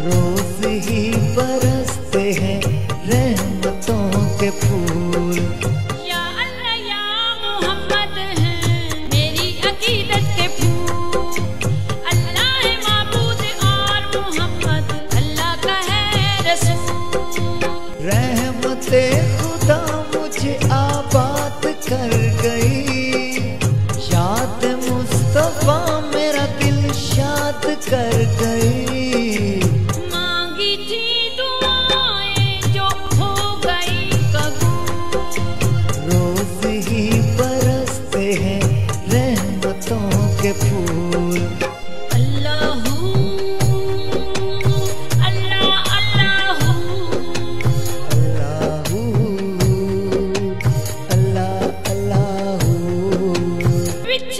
रोज ही बरसते हैं रहमतों के फूल। या अल्लाह या मोहम्मद हैं मेरी अकीदत के फूल। अल्लाह है माबूद और मोहम्मद अल्लाह का है रसूल। रहमते खुदा मुझे आबाद कर गई, याद मुस्तफा मेरा दिल शाद कर गई। मांगी थी दुआएं जो हो गई कबूल। रोज ही बरसते हैं रहमतों के फूल। अल्लाहू अल्लाह अल्लाहू अल्लाहू अल्लाह अल्लाहू। विच